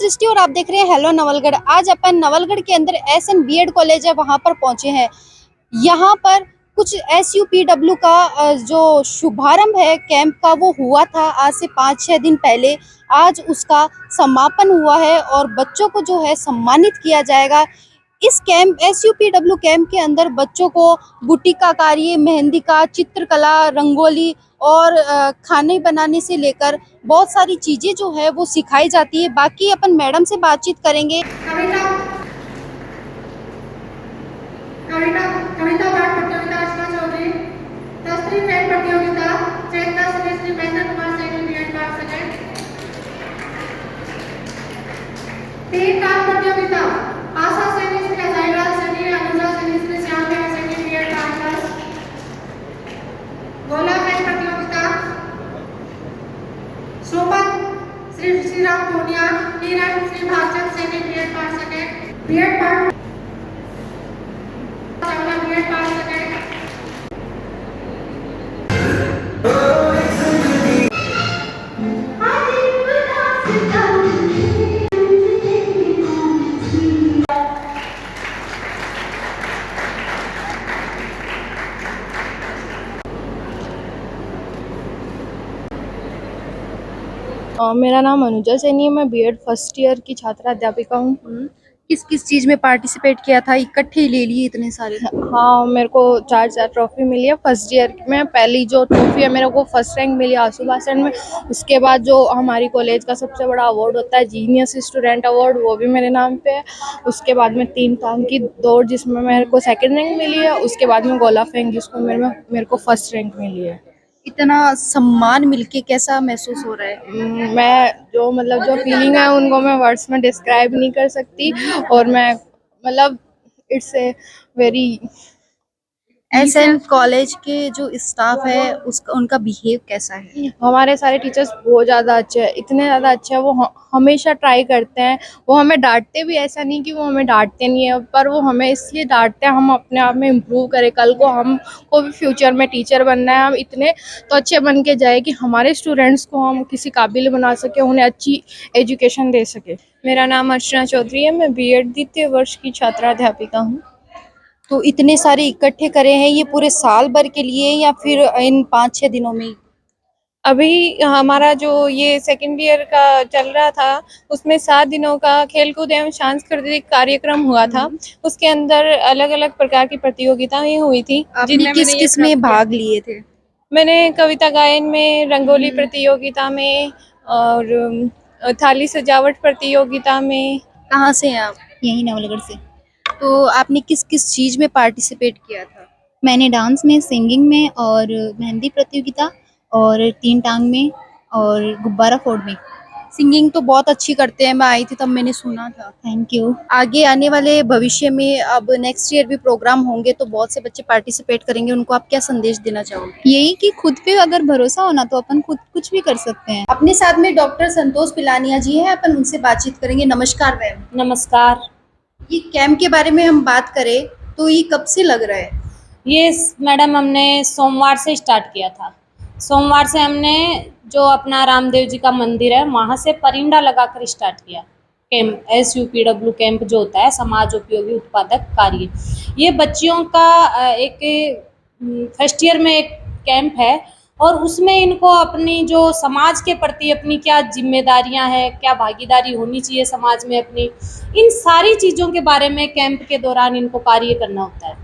सृष्टि और आप देख रहे हैं हेलो नवलगढ़। आज अपन नवलगढ़ के अंदर एसएन बीएड कॉलेज है, वहां पर पहुंचे हैं। यहाँ पर कुछ एसयूपीडब्ल्यू का जो शुभारंभ है कैंप का, वो हुआ था आज से 5-6 दिन पहले। आज उसका समापन हुआ है और बच्चों को जो है सम्मानित किया जाएगा। इस कैंप एसयूपीडब्ल्यू कैंप के अंदर बच्चों को बुटीक का कार्य, मेहंदी का, चित्रकला, रंगोली और खाने बनाने से लेकर बहुत सारी चीजें जो है वो सिखाई जाती है। बाकी अपन मैडम से बातचीत करेंगे। कविता कविता कविता पाठ प्रतियोगिता अर्चना चौधरी, शास्त्रीय फैन प्रतियोगिता चैता श्री महेंद्र कुमार सैनी बीएड पाठ सेकंड, तीन काम प्रतियोगिता आशा सैनी श्री अजयराज सैनी, अनुजा सैनी श्री श्याम बिहार सैनी बीएड पाठ फर्स्ट, गोला फैन प्रतियोगिता शोभा श्री श्रीराम पूनिया, किरण श्री भागचंद सैनी बीएड पाठ सेकंड, बीएड पाठ मेरा नाम अनुजा सैनी है। मैं बीएड फर्स्ट ईयर की छात्रा अध्यापिका हूँ। किस किस चीज में पार्टिसिपेट किया था? इकट्ठे ही ले लिए इतने सारे? हाँ, मेरे को 4 ट्रॉफी मिली है फर्स्ट ईयर में। पहली जो ट्रॉफी है मेरे को फर्स्ट रैंक मिली आशु भाषण में। उसके बाद जो हमारी कॉलेज का सबसे बड़ा अवार्ड होता है जीनियस स्टूडेंट अवार्ड, वो भी मेरे नाम पे है। उसके बाद में 3 टांग की दौड़ जिसमें मेरे को सेकंड रैंक मिली है। उसके बाद में गोला फेंक जिसमें मेरे को फर्स्ट रैंक मिली है। इतना सम्मान मिलके कैसा महसूस हो रहा है? मैं जो फीलिंग है उनको मैं वर्ड्स में डिस्क्राइब नहीं कर सकती। और मैं it's a very SN college के जो स्टाफ है उसका उनका बिहेव कैसा है? हमारे सारे टीचर्स बहुत ज़्यादा अच्छे हैं, इतने ज़्यादा अच्छे हैं। वो हमेशा ट्राई करते हैं। वो हमें डांटते भी, ऐसा नहीं कि वो हमें डांटते नहीं है, पर वो हमें इसलिए डांटते हैं हम अपने आप में इम्प्रूव करें। कल को हम को भी फ्यूचर में टीचर बनना है, हम इतने तो अच्छे बन के जाए कि हमारे स्टूडेंट्स को हम किसी काबिल बना सके, उन्हें अच्छी एजुकेशन दे सके। मेरा नाम अर्चना चौधरी है। मैं बीएड द्वितीय वर्ष की छात्रा अध्यापिका हूँ। तो इतने सारे इकट्ठे करे हैं, ये पूरे साल भर के लिए या फिर इन 5-6 दिनों में? अभी हमारा जो ये सेकंड ईयर का चल रहा था उसमें 7 दिनों का खेलकूद एवं सांस्कृतिक कार्यक्रम हुआ था। उसके अंदर अलग अलग प्रकार की प्रतियोगिताएं हुई थी। आपने किस किस में भाग लिए थे? मैंने कविता गायन में, रंगोली प्रतियोगिता में और थाली सजावट प्रतियोगिता में। कहाँ से हैं आप? यही नवलगढ़ से। तो आपने किस किस चीज में पार्टिसिपेट किया था? मैंने डांस में, सिंगिंग में और मेहंदी प्रतियोगिता और 3 टांग में और गुब्बारा फोड़ में। सिंगिंग तो बहुत अच्छी करते हैं, मैं आई थी तब मैंने सुना था। Thank you. आगे आने वाले भविष्य में अब नेक्स्ट ईयर भी प्रोग्राम होंगे तो बहुत से बच्चे पार्टिसिपेट करेंगे, उनको आप क्या संदेश देना चाहोगे? यही कि खुद पे अगर भरोसा होना तो अपन खुद कुछ भी कर सकते हैं। अपने साथ में डॉक्टर संतोष पिलानिया जी हैं, अपन उनसे बातचीत करेंगे। नमस्कार मैम। नमस्कार। ये कैंप के बारे में हम बात करें तो ये कब से लग रहा है? ये मैडम हमने सोमवार से स्टार्ट किया था। सोमवार से हमने जो अपना रामदेव जी का मंदिर है वहाँ से परिंडा लगाकर स्टार्ट किया कैंप। एसयूपीडब्ल्यू कैंप जो होता है समाज उपयोगी उत्पादक कार्य, ये बच्चियों का एक फर्स्ट ईयर में एक कैंप है और उसमें इनको अपनी जो समाज के प्रति अपनी क्या जिम्मेदारियां हैं, क्या भागीदारी होनी चाहिए समाज में अपनी, इन सारी चीज़ों के बारे में कैंप के दौरान इनको कार्य करना होता है।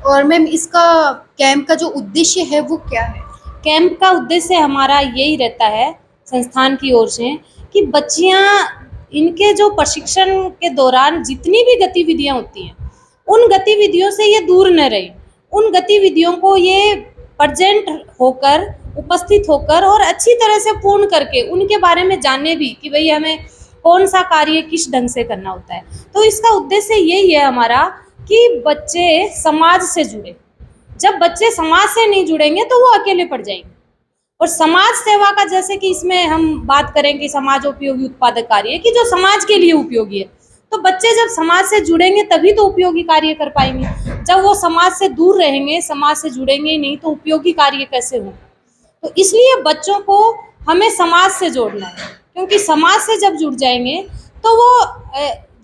और मैम इसका कैंप का जो उद्देश्य है वो क्या है? कैंप का उद्देश्य हमारा यही रहता है संस्थान की ओर से कि बच्चियां इनके जो प्रशिक्षण के दौरान जितनी भी गतिविधियां होती हैं उन गतिविधियों से ये दूर न रहे। उन गतिविधियों को ये प्रेजेंट होकर, उपस्थित होकर और अच्छी तरह से पूर्ण करके उनके बारे में जाने भी कि भाई हमें कौन सा कार्य किस ढंग से करना होता है। तो इसका उद्देश्य यही है हमारा कि बच्चे समाज से जुड़े। जब बच्चे समाज से नहीं जुड़ेंगे तो वो अकेले पड़ जाएंगे। और समाज सेवा का, जैसे कि इसमें हम बात करें कि समाज उपयोगी उत्पादक कार्य कि जो समाज के लिए उपयोगी है, तो बच्चे जब समाज से जुड़ेंगे तभी तो उपयोगी कार्य कर पाएंगे। जब वो समाज से दूर रहेंगे, समाज से जुड़ेंगे ही नहीं, तो उपयोगी कार्य कैसे हों। तो इसलिए बच्चों को हमें समाज से जोड़ना है, क्योंकि समाज से जब जुड़ जाएंगे तो वो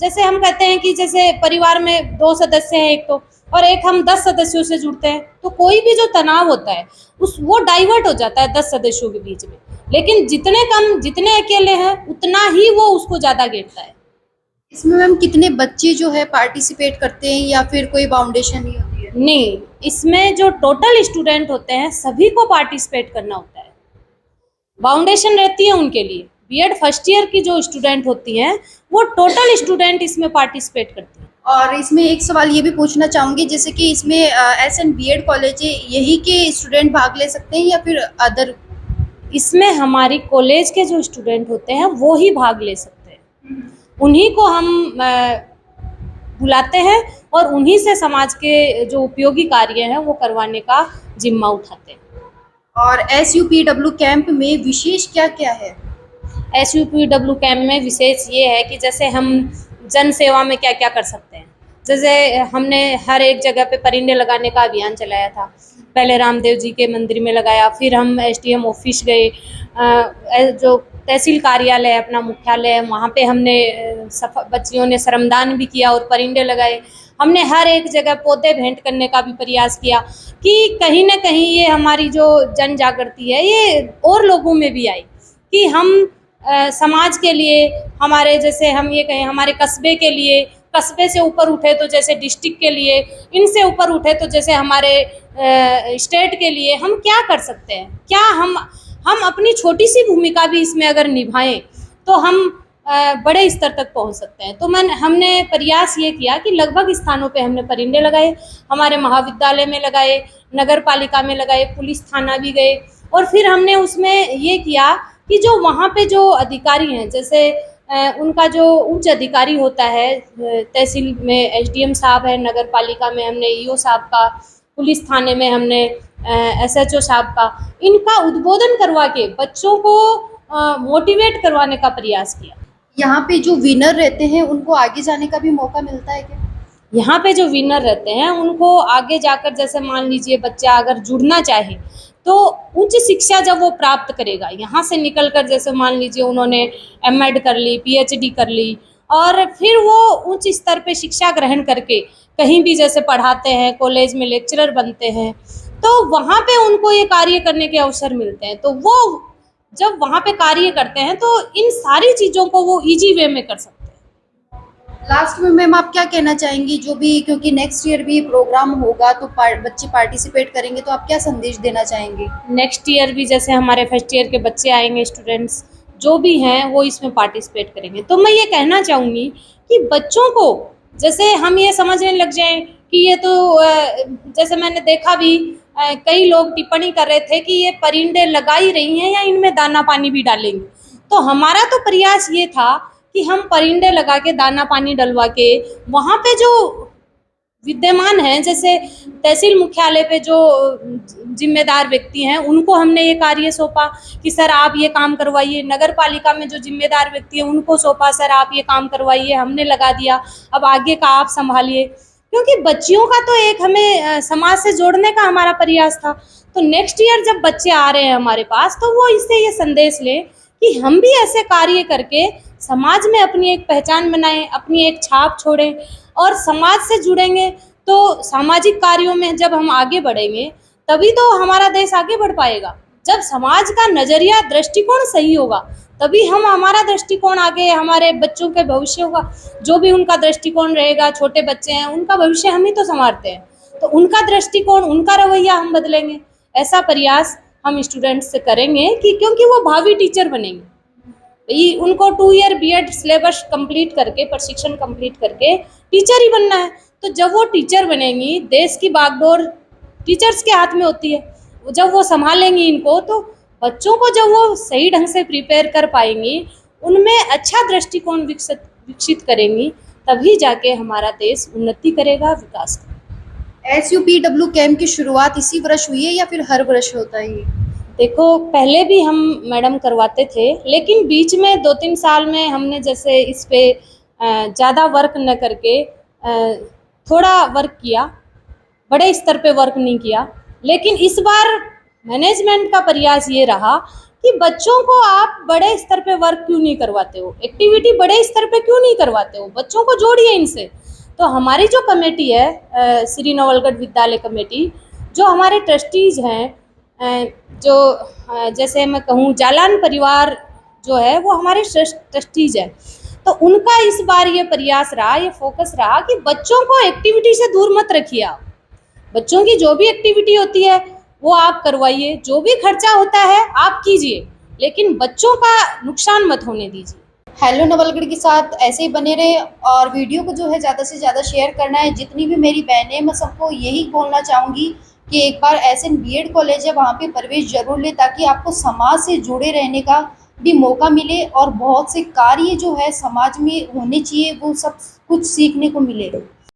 जैसे हम कहते हैं कि जैसे परिवार में 2 सदस्य हैं एक तो, और एक हम 10 सदस्यों से जुड़ते हैं, तो कोई भी जो तनाव होता है वो डाइवर्ट हो जाता है 10 सदस्यों के बीच में। लेकिन जितने अकेले हैं उतना ही वो उसको ज्यादा घेरता है। इसमें मैम कितने बच्चे जो है पार्टिसिपेट करते हैं या फिर कोई फाउंडेशन ही होती है? नहीं, इसमें जो टोटल स्टूडेंट होते हैं सभी को पार्टिसिपेट करना होता है। फाउंडेशन रहती है उनके लिए। बीएड फर्स्ट ईयर की जो स्टूडेंट होती हैं वो टोटल स्टूडेंट इसमें पार्टिसिपेट करती हैं। और इसमें एक सवाल ये भी पूछना चाहूंगी, जैसे कि इसमें एसएन बीएड कॉलेज है, यही के स्टूडेंट भाग ले सकते हैं या फिर अदर? इसमें हमारी कॉलेज के जो स्टूडेंट होते हैं वो ही भाग ले सकते हैं। उन्हीं को हम बुलाते हैं और उन्हीं से समाज के जो उपयोगी कार्य हैं वो करवाने का जिम्मा उठाते हैं। और एसयूपीडब्ल्यू कैंप में विशेष क्या क्या है? एसयूपीडब्ल्यू कैंप में विशेष ये है कि जैसे हम जन सेवा में क्या क्या कर सकते हैं। जैसे हमने हर एक जगह पे परिंदे लगाने का अभियान चलाया था। पहले रामदेव जी के मंदिर में लगाया, फिर हम एसडीएम ऑफिस गए, जो तहसील कार्यालय है अपना मुख्यालय है वहाँ पे हमने बच्चियों ने श्रमदान भी किया और परिंदे लगाए। हमने हर एक जगह पौधे भेंट करने का भी प्रयास किया कि कहीं ना कहीं ये हमारी जो जन जागृति है ये और लोगों में भी आई कि हम समाज के लिए, हमारे जैसे हम ये कहें हमारे कस्बे के लिए, कस्बे से ऊपर उठे तो जैसे डिस्ट्रिक्ट के लिए, इनसे ऊपर उठे तो जैसे हमारे स्टेट के लिए हम क्या कर सकते हैं, क्या हम अपनी छोटी सी भूमिका भी इसमें अगर निभाएं तो हम बड़े स्तर तक पहुंच सकते हैं। तो हमने प्रयास ये किया कि लगभग स्थानों पे हमने परिंदे लगाए, हमारे महाविद्यालय में लगाए, नगर पालिका में लगाए, पुलिस थाना भी गए। और फिर हमने उसमें ये किया कि जो वहाँ पे जो अधिकारी हैं, जैसे उनका जो उच्च अधिकारी होता है, तहसील में एसडीएम साहब है, नगर पालिका में हमने ईओ साहब का, पुलिस थाने में हमने एसएचओ साहब का, इनका उद्बोधन करवा के बच्चों को मोटिवेट करवाने का प्रयास किया। यहाँ पे जो विनर रहते हैं उनको आगे जाने का भी मौका मिलता है क्या? यहाँ पे जो विनर रहते हैं उनको आगे जाकर, जैसे मान लीजिए बच्चा अगर जुड़ना चाहे तो उच्च शिक्षा जब वो प्राप्त करेगा, यहाँ से निकलकर जैसे मान लीजिए उन्होंने एमएड कर ली, पीएचडी कर ली, और फिर वो उच्च स्तर पे शिक्षा ग्रहण करके कहीं भी जैसे पढ़ाते हैं, कॉलेज में लेक्चरर बनते हैं, तो वहाँ पे उनको ये कार्य करने के अवसर मिलते हैं। तो वो जब वहाँ पे कार्य करते हैं तो इन सारी चीज़ों को वो इजी वे में कर सकते हैं। लास्ट में मैम आप क्या कहना चाहेंगी, जो भी, क्योंकि नेक्स्ट ईयर भी प्रोग्राम होगा तो बच्चे पार्टिसिपेट करेंगे, तो आप क्या संदेश देना चाहेंगे? नेक्स्ट ईयर भी जैसे हमारे फर्स्ट ईयर के बच्चे आएंगे, स्टूडेंट्स जो भी हैं वो इसमें पार्टिसिपेट करेंगे। तो मैं ये कहना चाहूँगी कि बच्चों को जैसे हम ये समझने लग जाएं कि ये तो जैसे मैंने देखा भी कई लोग टिप्पणी कर रहे थे कि ये परिंदे लगा ही रही हैं या इनमें दाना पानी भी डालेंगे। तो हमारा तो प्रयास ये था कि हम परिंदे लगा के दाना पानी डलवा के वहाँ पे जो विद्यमान हैं, जैसे तहसील मुख्यालय पे जो जिम्मेदार व्यक्ति हैं उनको हमने ये कार्य सौंपा कि सर आप ये काम करवाइए। नगर पालिका में जो जिम्मेदार व्यक्ति हैं उनको सौंपा, सर आप ये काम करवाइए, हमने लगा दिया, अब आगे का आप संभालिए। क्योंकि बच्चियों का तो एक हमें समाज से जोड़ने का हमारा प्रयास था। तो नेक्स्ट ईयर जब बच्चे आ रहे हैं हमारे पास तो वो इससे ये संदेश लें कि हम भी ऐसे कार्य करके समाज में अपनी एक पहचान बनाएं, अपनी एक छाप छोड़ें, और समाज से जुड़ेंगे तो सामाजिक कार्यों में जब हम आगे बढ़ेंगे तभी तो हमारा देश आगे बढ़ पाएगा। जब समाज का नजरिया, दृष्टिकोण सही होगा तभी हमारा दृष्टिकोण आगे, हमारे बच्चों के भविष्य होगा, जो भी उनका दृष्टिकोण रहेगा, छोटे बच्चे हैं उनका भविष्य हम ही तो संवारते हैं, तो उनका दृष्टिकोण, उनका रवैया हम बदलेंगे। ऐसा प्रयास हम स्टूडेंट्स से करेंगे कि क्योंकि वो भावी टीचर बनेंगे। उनको 2 ईयर बीएड सिलेबस कंप्लीट करके, प्रशिक्षण कंप्लीट करके टीचर ही बनना है। तो जब वो टीचर बनेंगी, देश की बागडोर टीचर्स के हाथ में होती है, जब वो संभालेंगी इनको तो बच्चों को जब वो सही ढंग से प्रिपेयर कर पाएंगी, उनमें अच्छा दृष्टिकोण विकसित करेंगी, तभी जाके हमारा देश उन्नति करेगा, विकास करेगा। एसयूपीडब्ल्यू कैंप की शुरुआत इसी वर्ष हुई है या फिर हर वर्ष होता है? देखो, पहले भी हम मैडम करवाते थे, लेकिन बीच में 2-3 साल में हमने जैसे इस पे ज़्यादा वर्क न करके थोड़ा वर्क किया, बड़े स्तर पे वर्क नहीं किया। लेकिन इस बार मैनेजमेंट का प्रयास ये रहा कि बच्चों को आप बड़े स्तर पे वर्क क्यों नहीं करवाते हो, एक्टिविटी बड़े स्तर पे क्यों नहीं करवाते हो, बच्चों को जोड़िए इनसे। तो हमारी जो कमेटी है श्री नवलगढ़ विद्यालय कमेटी, जो हमारे ट्रस्टीज हैं, जो जैसे मैं कहूँ जालान परिवार जो है वो हमारे ट्रस्टीज है, तो उनका इस बार ये प्रयास रहा, ये फोकस रहा कि बच्चों को एक्टिविटी से दूर मत रखिए आप। बच्चों की जो भी एक्टिविटी होती है वो आप करवाइए, जो भी खर्चा होता है आप कीजिए, लेकिन बच्चों का नुकसान मत होने दीजिए। हेलो नवलगढ़ के साथ ऐसे ही बने रहे और वीडियो को जो है ज़्यादा से ज़्यादा शेयर करना है। जितनी भी मेरी बहनें, मैं सबको यही बोलना चाहूँगी कि एक बार एसएन बीएड कॉलेज है वहाँ पे प्रवेश जरूर ले, ताकि आपको समाज से जुड़े रहने का भी मौका मिले और बहुत से कार्य जो है समाज में होने चाहिए वो सब कुछ सीखने को मिले।